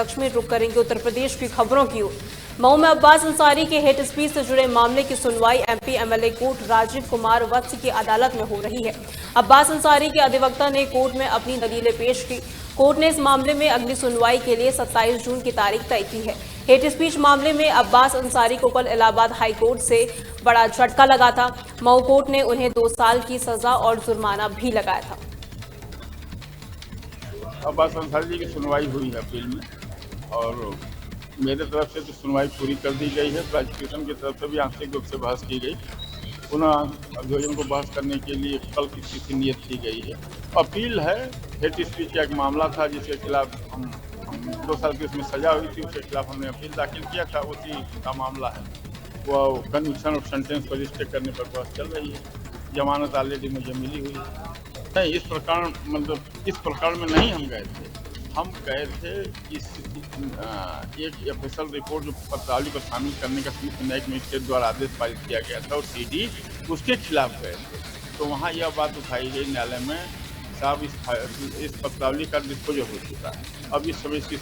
लक्ष्मी रुक करेंगे उत्तर प्रदेश की खबरों की ओर। मऊ में अब्बास अंसारी के हेट स्पीच से जुड़े मामले की सुनवाई MP MLA court Rajeev Kumar Vats की अदालत में हो रही है। अब्बास अंसारी के अधिवक्ता ने कोर्ट में अपनी दलीलें पेश की। कोर्ट ने इस मामले में अगली सुनवाई के लिए 27 जून की तारीख तय की है। हेट स्पीच मामले में अब्बास अंसारी को कल इलाहाबाद हाई कोर्ट से बड़ा झटका लगा था। मऊ कोर्ट ने उन्हें 2 साल की सजा और जुर्माना भी लगाया था। अब्बास अंसारी जी की सुनवाई हुई है अपील में और मेरे तरफ से तो सुनवाई पूरी कर दी गई है। प्रोसिक्यूशन की तरफ से भी आंशिक रूप से बहस की गई। पुनः अभियोजन को बहस करने के लिए कल की तिथि नियत की गई है। अपील है, हेट स्पीच का एक मामला था जिसके खिलाफ हम 2 साल की उसमें सजा हुई थी, उसके खिलाफ हमने अपील दाखिल किया था। उसी का मामला है, वो कन्विक्शन और सेंटेंस को रजिस्टर करने पर बहस चल रही है। जमानत ऑलरेडी मुझे मिली हुई है। नहीं, इस प्रकरण में नहीं हम गए थे। हम गए थे एक ऑफिशियल रिपोर्ट जो पत्रावली पर शामिल करने का न्यायिक मजिस्ट्रेट द्वारा आदेश पारित किया गया था और सीडी उसके खिलाफ गए थे। तो वहाँ यह बात उठाई गई न्यायालय में, साहब इस पत्रावली का डिस्पोजल हो चुका है, अब इस समय इसकी।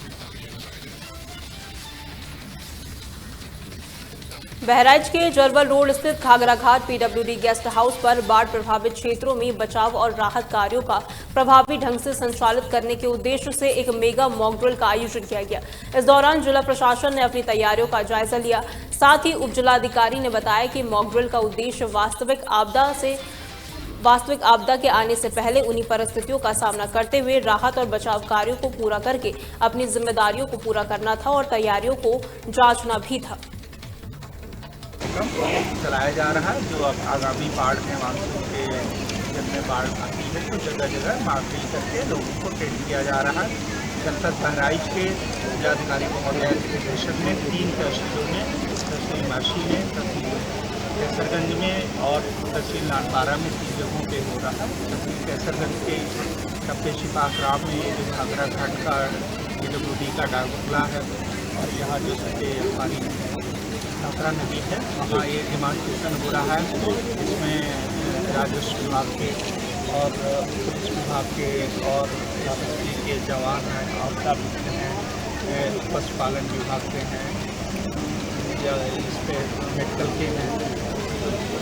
बहराइच के जरवल रोड स्थित घाघरा घाट पीडब्ल्यूडी गेस्ट हाउस पर बाढ़ प्रभावित क्षेत्रों में बचाव और राहत कार्यों का प्रभावी ढंग से संचालित करने के उद्देश्य से एक मेगा मॉक ड्रिल का आयोजन किया गया। इस दौरान जिला प्रशासन ने अपनी तैयारियों का जायजा लिया। साथ ही उप जिलाधिकारी ने बताया कि मॉक ड्रिल का उद्देश्य वास्तविक आपदा के आने से पहले उन्हीं परिस्थितियों का सामना करते हुए राहत और बचाव कार्यों को पूरा करके अपनी जिम्मेदारियों को पूरा करना था और तैयारियों को जांचना भी था। चलाया जा रहा है जो अब आगामी बाढ़ में मानसून के जब में बाढ़ आती है तो जगह जगह मार्किंग करके लोगों को ट्रेन किया जा रहा है। जनपद बहराइच के जिलाधिकारी महोदय के निर्देशन में 3 तहसीलों में, तहसील माशी में, तहसील कैसरगंज में और तहसील नानपारा में 3 जगहों पे हो रहा है। तहसील कैसरगंज के टप्पे शिपाकराम में ये जो घाघरा घाट का पीडब्ल्यूडी का डाकबंगला है और यहाँ जो हमारी घाघरा नदी है वहाँ ये डिमांस्ट्रेशन हो रहा है। इसमें राजस्व विभाग के और पुलिस विभाग के और राजस्व के जवान हैं, आपदा मित्र हैं, पशुपालन विभाग के हैं, या इस पर मेडिकल के हैं,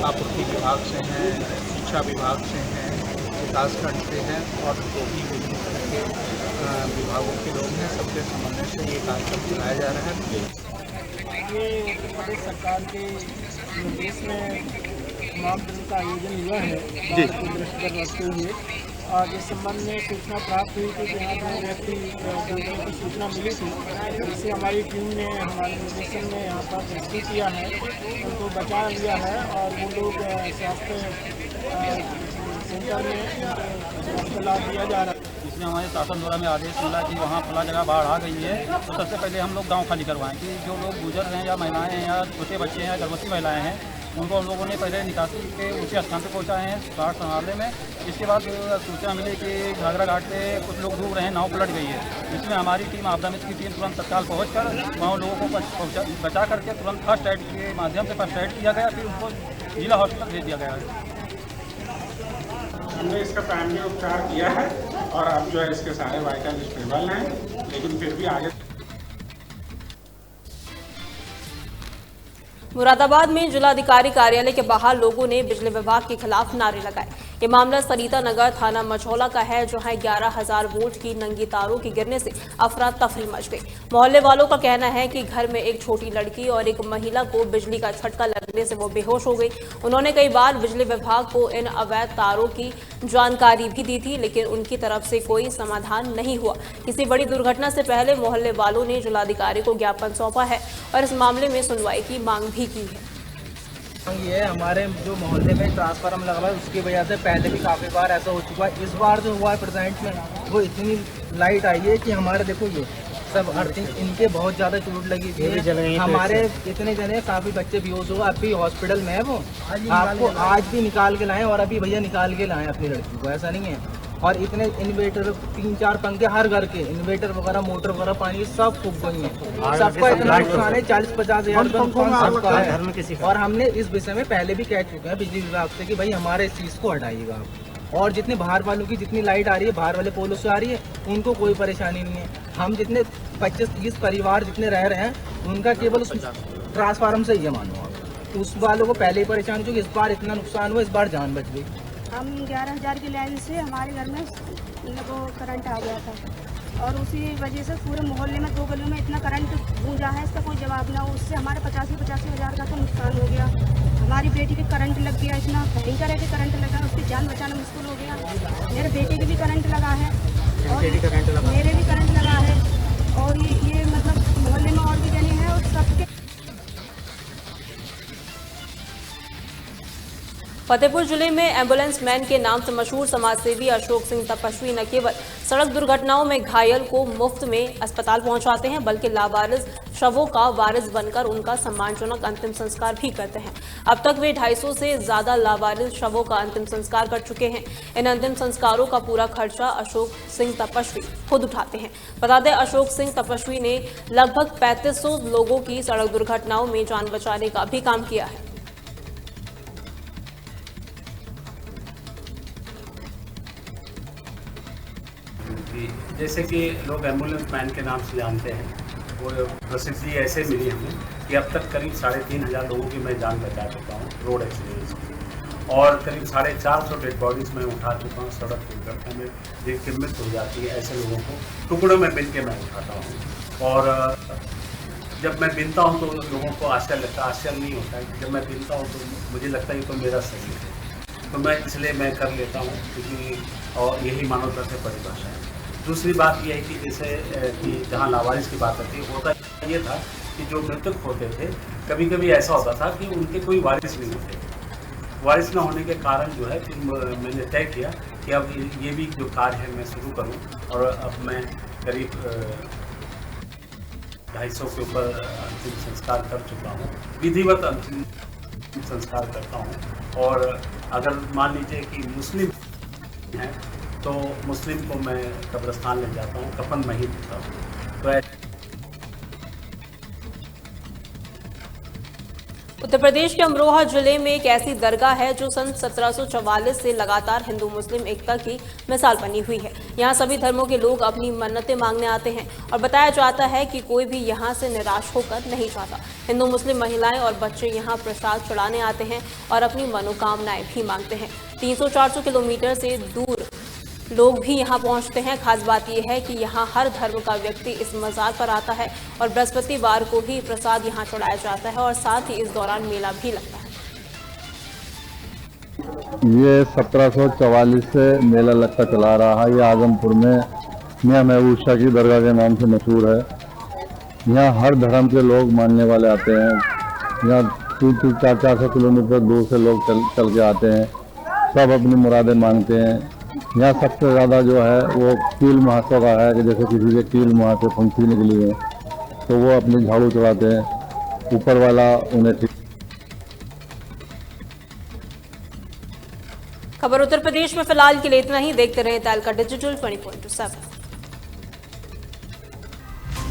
आपूर्ति विभाग से हैं, शिक्षा विभाग से हैं, विकासखंड से हैं और जो भी विभिन्न तरह के विभागों के लोग हैं, सबके समन्वय से ये कार्यक्रम चलाया जा रहा है। ये उत्तर प्रदेश सरकार के निर्देश में मॉक ड्रिल का आयोजन हुआ है बाढ़ को दृष्टिगत रखते हुए और इस संबंध में सूचना प्राप्त हुई थी कि यहाँ 2 व्यक्ति डूबने की सूचना मिली थी, जिससे हमारी टीम ने हमारे निर्देशन में यहाँ पर रेस्क्यू किया है, उनको बचा लिया है और वो लोग स्वास्थ्य सेंटर में स्वास्थ्य लाभ दिया जा रहा है। इसमें हमारे शासन द्वारा में आदेश मिला कि वहाँ फला जगह बाढ़ आ गई है तो सबसे पहले हम लोग गांव खाली करवाएं कि जो लोग गुजर रहे हैं या महिलाएं हैं या छोटे बच्चे हैं या गर्भवती महिलाएं हैं उनको हम लोगों ने पहले निकासी के ऊँचे स्थान पर पहुँचाए हैं बाढ़ संभालने में। इसके बाद सूचना मिली कि घाघरा घाट पे कुछ लोग डूब रहे हैं, नाव पलट गई है। इसमें हमारी टीम आपदा मित्र की टीम तुरंत तत्काल पहुँचकर वहाँ लोगों को बचा करके तुरंत फर्स्ट एड के माध्यम से फर्स्ट एड किया गया, फिर उनको जिला हॉस्पिटल भेज दिया गया है। हमने इसका प्राइमरी उपचार किया है और अब जो है इसके सारे वाइटल स्टेबल हैं, लेकिन फिर भी आगे। मुरादाबाद में जिलाधिकारी कार्यालय के बाहर लोगों ने बिजली विभाग के खिलाफ नारे लगाए। ये मामला सरिता नगर थाना मझौला का है, जहां 11,000 वोल्ट की नंगी तारों के गिरने से अफरा तफरी मच गई। मोहल्ले वालों का कहना है कि घर में एक छोटी लड़की और एक महिला को बिजली का झटका लगने से वो बेहोश हो गई। उन्होंने कई बार बिजली विभाग को इन अवैध तारों की जानकारी भी दी थी, लेकिन उनकी तरफ से कोई समाधान नहीं हुआ। किसी बड़ी दुर्घटना से पहले मोहल्ले वालों ने जिलाधिकारी को ज्ञापन सौंपा है और इस मामले में सुनवाई की मांग भी की है। ये हमारे जो मोहल्ले में ट्रांसफार्मर लगा हुआ है उसकी वजह से पहले भी काफ़ी बार ऐसा हो चुका है। इस बार जो हुआ है प्रेजेंट में वो इतनी लाइट आई है कि हमारे देखो ये सब अर्थिंग इनके बहुत ज़्यादा चोट लगी थी। हमारे इतने जने काफ़ी बच्चे बेहोश हुए, अभी हॉस्पिटल में है वो। आपको आज भी निकाल के लाए और अभी भैया निकाल के लाए अपनी लड़की को, ऐसा नहीं है। और इतने इन्वर्टर 3-4 पंखे हर घर के इन्वर्टर वगैरह मोटर वगैरह पानी सब फूक गई है। सबका इतना नुकसान है, 40-50 हज़ार सबका है। और हमने इस विषय में पहले भी कह चुके हैं बिजली विभाग से कि भाई हमारे इस चीज़ को हटाइएगा आप। और जितने बाहर वालों की जितनी लाइट आ रही है बाहर वाले पोलों से आ रही है, उनको कोई परेशानी नहीं है। हम जितने 25-30 परिवार जितने रह रहे हैं उनका केवल उस ट्रांसफार्मर से ही है, मानो आप उस वालों को पहले ही परेशान क्योंकि इस बार इतना नुकसान हुआ, इस बार जान बच गई। हम 11,000 की लाइन से हमारे घर में वो करंट आ गया था और उसी वजह से पूरे मोहल्ले में 2 गलियों में इतना करंट गूंजा है, इसका कोई जवाब ना हो। उससे हमारे 85 हज़ार का तो नुकसान हो गया। हमारी बेटी के करंट लग गया, इतना भयंकर है कि करंट लगा, उसकी जान बचाना मुश्किल हो गया। मेरे बेटे के भी करंट लगा है और मेरे भी करंट लगा है और ये मतलब मोहल्ले में और भी जने हैं और सबके। फतेहपुर जिले में एम्बुलेंस मैन के नाम से मशहूर समाजसेवी अशोक सिंह तपस्वी न केवल सड़क दुर्घटनाओं में घायल को मुफ्त में अस्पताल पहुंचाते हैं बल्कि लावारिस शवों का वारिस बनकर उनका सम्मानजनक अंतिम संस्कार भी करते हैं। अब तक वे 250 से ज्यादा लावारिस शवों का अंतिम संस्कार कर चुके हैं। इन अंतिम संस्कारों का पूरा खर्चा अशोक सिंह तपस्वी खुद उठाते हैं। बता दें, अशोक सिंह तपस्वी ने लगभग 3500 लोगों की सड़क दुर्घटनाओं में जान बचाने का भी काम किया है। जैसे कि लोग एम्बुलेंस मैन के नाम से जानते हैं, वो प्रसिद्धि ऐसे मिली हमें कि अब तक करीब 3,500 लोगों की मैं जान बचा चुका हूँ रोड एक्सीडेंट में, और करीब 450 डेड बॉडीज़ में उठा चुका हूँ। सड़क दुर्घटना में जिनकी मृत्यु हो जाती है ऐसे लोगों को टुकड़ों में बिन के मैं उठाता हूँ। और जब मैं बिनता हूँ तो लोगों को आश्चर्य लगता है, आश्चर्य नहीं होता है। जब मैं बिनता हूँ तो मुझे लगता है कि तो मेरा शरीर है, तो मैं इसलिए मैं कर लेता हूँ क्योंकि और यही मानवता से परिभाषा है। दूसरी बात यह है कि जैसे कि जहाँ लावारिस की बात आती है, होता ये था कि जो मृतक होते थे कभी कभी ऐसा होता था कि उनके कोई वारिस नहीं होते। वारिस न होने के कारण जो है फिर मैंने तय किया कि अब ये भी जो कार्य है मैं शुरू करूं, और अब मैं करीब 250 के ऊपर अंतिम संस्कार कर चुका हूँ, विधिवत अंतिम संस्कार करता हूँ। और अगर मान लीजिए कि मुस्लिम हैं तो मुस्लिम को मैं कब्रिस्तान ले जाता हूँ, कफन में ही देता हूँ। तो उत्तर प्रदेश के अमरोहा जिले में एक ऐसी दरगाह है जो सन 1744 से लगातार हिंदू मुस्लिम एकता की मिसाल बनी हुई है। यहाँ सभी धर्मों के लोग अपनी मन्नतें मांगने आते हैं और बताया जाता है कि कोई भी यहाँ से निराश होकर नहीं जाता। हिंदू मुस्लिम महिलाएं और बच्चे यहाँ प्रसाद चढ़ाने आते हैं और अपनी मनोकामनाएं भी मांगते हैं। 300-400 किलोमीटर से दूर लोग भी यहाँ पहुँचते हैं। खास बात यह है कि यहाँ हर धर्म का व्यक्ति इस मज़ार पर आता है और बृहस्पतिवार को ही प्रसाद यहाँ चढ़ाया जाता है और साथ ही इस दौरान मेला भी लगता है। ये 1744 से मेला लगता चला रहा है। ये आजमपुर में मियां महबूब शाह की दरगाह के नाम से मशहूर है। यहाँ हर धर्म के लोग मानने वाले आते हैं। यहाँ 300-400 किलोमीटर दूर से लोग चल के आते हैं। सब अपनी मुरादें मांगते हैं। यहाँ सबसे ज़्यादा जो है वो कील महोत्सव का है कि जैसे किसी के कील मुँह से फंसी निकली है तो वो अपनी झाड़ू चढ़ाते हैं, ऊपर वाला उन्हें ठीक। खबर उत्तर प्रदेश में फिलहाल के लिए इतना ही। देखते रहें तहलका डिजिटल 20.7।